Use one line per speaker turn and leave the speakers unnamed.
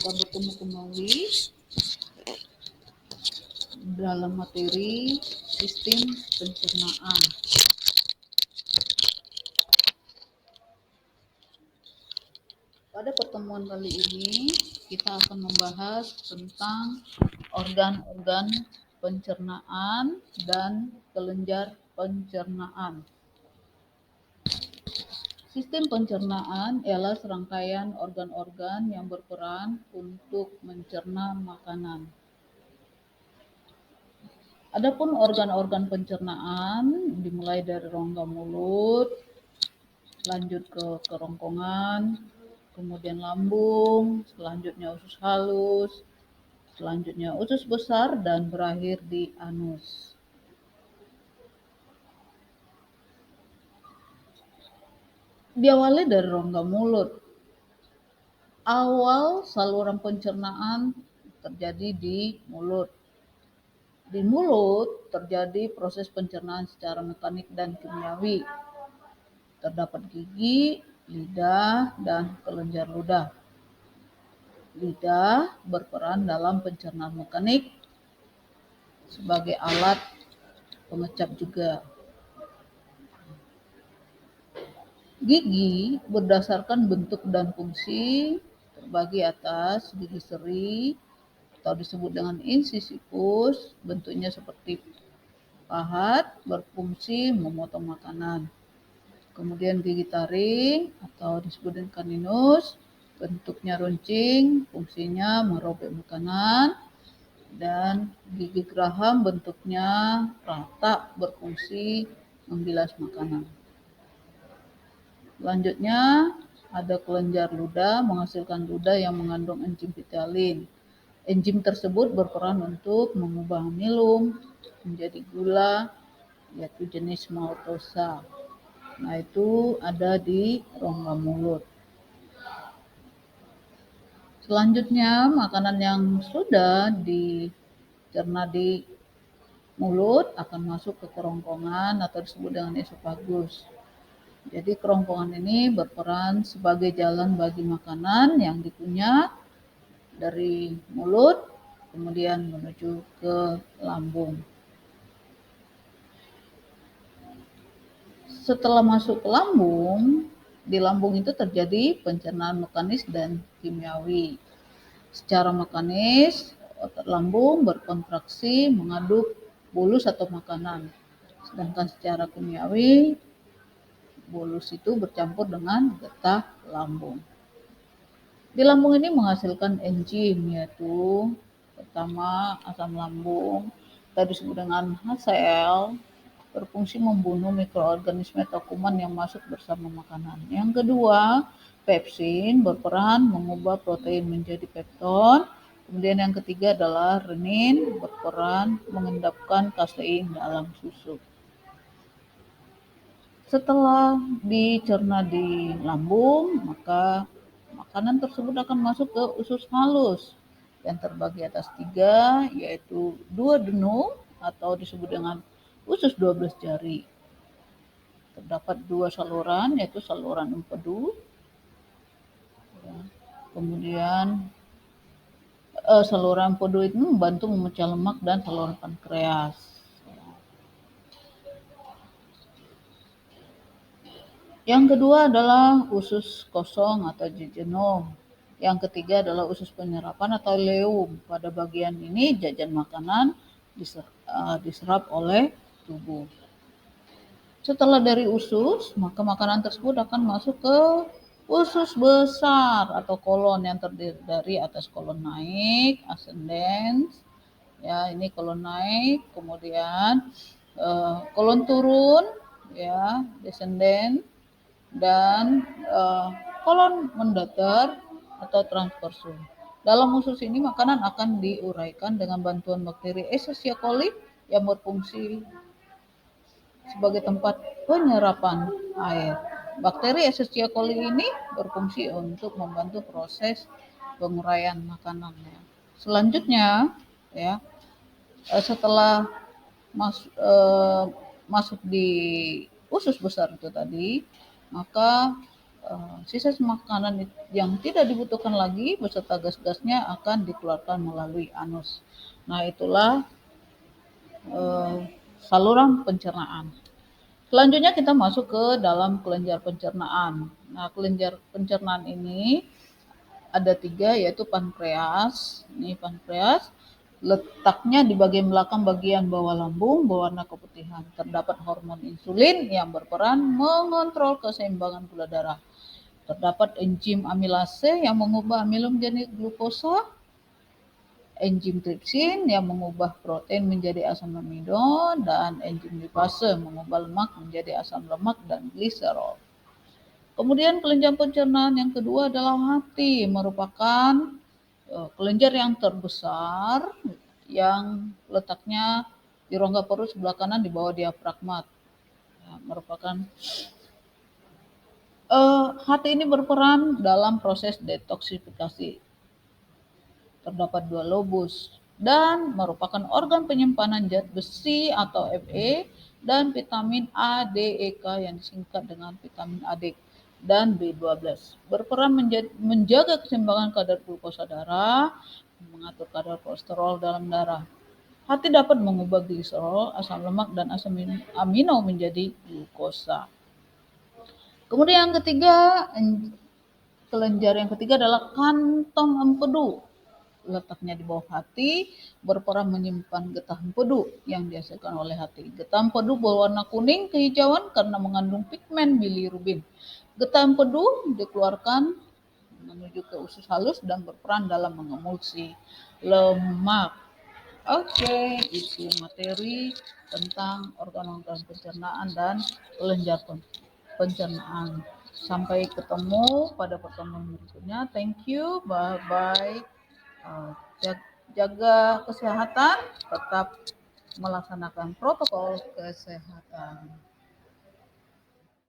kita bertemu kembali dalam materi sistem pencernaan. Pada pertemuan kali ini kita akan membahas tentang organ-organ pencernaan dan kelenjar pencernaan. Sistem pencernaan ialah serangkaian organ-organ yang berperan untuk mencerna makanan. Adapun organ-organ pencernaan dimulai dari rongga mulut, lanjut ke kerongkongan, kemudian lambung, selanjutnya usus halus, selanjutnya usus besar, dan berakhir di anus. Diawali dari rongga mulut. Awal saluran pencernaan terjadi di mulut. Di mulut terjadi proses pencernaan secara mekanik dan kimiawi. Terdapat gigi, lidah, dan kelenjar ludah. Lidah berperan dalam pencernaan mekanik sebagai alat pengecap juga. Gigi berdasarkan bentuk dan fungsi terbagi atas gigi seri atau disebut dengan incisivus, bentuknya seperti pahat, berfungsi memotong makanan. Kemudian gigi taring atau disebut dengan caninus, bentuknya runcing, fungsinya merobek makanan. Dan gigi geraham bentuknya rata, berfungsi membilas makanan. Selanjutnya ada kelenjar ludah, menghasilkan ludah yang mengandung enzim ptyalin. Enzim tersebut berperan untuk mengubah amilum menjadi gula, yaitu jenis maltosa. Nah, itu ada di rongga mulut. Selanjutnya, makanan yang sudah dicerna di mulut akan masuk ke kerongkongan atau disebut dengan esofagus. Jadi kerongkongan ini berperan sebagai jalan bagi makanan yang dikunyah dari mulut kemudian menuju ke lambung. Setelah masuk ke lambung, di lambung itu terjadi pencernaan mekanis dan kimiawi. Secara mekanis, otot lambung berkontraksi mengaduk bolus atau makanan. Sedangkan secara kimiawi, bolus itu bercampur dengan getah lambung. Di lambung ini menghasilkan enzim, yaitu pertama asam lambung, tadi disebut dengan HCl, berfungsi membunuh mikroorganisme atau kuman yang masuk bersama makanan. Yang kedua, pepsin berperan mengubah protein menjadi pepton. Kemudian yang ketiga adalah renin, berperan mengendapkan kasein dalam susu. Setelah dicerna di lambung, maka makanan tersebut akan masuk ke usus halus yang terbagi atas 3, yaitu duodenum atau disebut dengan usus 12 jari. Terdapat 2 saluran, yaitu saluran empedu, kemudian saluran empedu itu membantu memecah lemak, dan saluran pankreas. Yang kedua adalah usus kosong atau jejunum. Yang ketiga adalah usus penyerapan atau leum. Pada bagian ini jajan makanan diserap oleh tubuh. Setelah dari usus, maka makanan tersebut akan masuk ke usus besar atau kolon yang terdiri dari atas kolon naik, ascendens, ya ini kolon naik, kemudian kolon turun, ya descendens, dan kolon mendatar atau transversum. Dalam usus ini makanan akan diuraikan dengan bantuan bakteri Escherichia coli yang berfungsi sebagai tempat penyerapan air. Bakteri Escherichia coli ini berfungsi untuk membantu proses penguraian makanan. Selanjutnya, ya, setelah masuk di usus besar itu tadi, maka sisa makanan yang tidak dibutuhkan lagi beserta gas-gasnya akan dikeluarkan melalui anus. Nah, itulah saluran pencernaan. Selanjutnya kita masuk ke dalam kelenjar pencernaan. Nah, kelenjar pencernaan ini ada 3, yaitu pankreas. Ini pankreas, letaknya di bagian belakang bagian bawah lambung berwarna keputihan. Terdapat hormon insulin yang berperan mengontrol keseimbangan gula darah. Terdapat enzim amilase yang mengubah amilum menjadi glukosa, enzim tripsin yang mengubah protein menjadi asam amino, dan enzim lipase mengubah lemak menjadi asam lemak dan gliserol. Kemudian kelenjar pencernaan yang kedua adalah hati, merupakan kelenjar yang terbesar yang letaknya di rongga perut sebelah kanan di bawah diafragma. Ya, merupakan hati ini berperan dalam proses detoksifikasi. Terdapat 2 lobus dan merupakan organ penyimpanan zat besi atau Fe dan vitamin A, D, E, K yang disingkat dengan vitamin A, D dan B12. Berperan menjaga keseimbangan kadar glukosa darah, mengatur kadar kolesterol dalam darah. Hati dapat mengubah gliserol, asam lemak, dan asam amino menjadi glukosa. Kemudian yang ketiga, kelenjar yang ketiga adalah kantong empedu. Letaknya di bawah hati, berperan menyimpan getah empedu yang dihasilkan oleh hati. Getah empedu berwarna kuning kehijauan karena mengandung pigmen bilirubin. Getah empedu dikeluarkan menuju ke usus halus dan berperan dalam mengemulsi lemak. Oke, itu materi tentang organ-organ pencernaan dan kelenjar pencernaan. Sampai ketemu pada pertemuan berikutnya. Thank you, bye-bye. Jaga kesehatan, tetap melaksanakan protokol kesehatan.